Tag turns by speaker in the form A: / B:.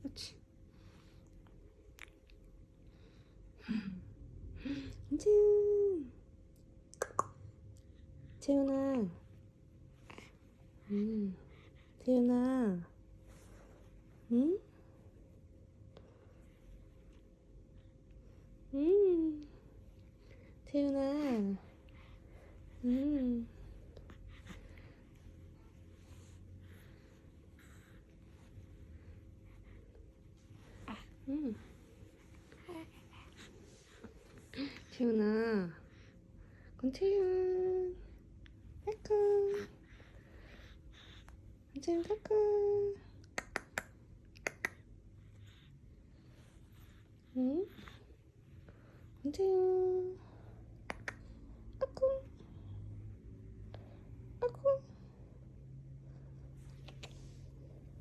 A: 그렇지. 재훈, 재훈아, 재훈아, 응? 재훈아, 응, 응. 재훈아, 권채윤, 까꿍, 권채윤 까꿍, 응? 권채윤.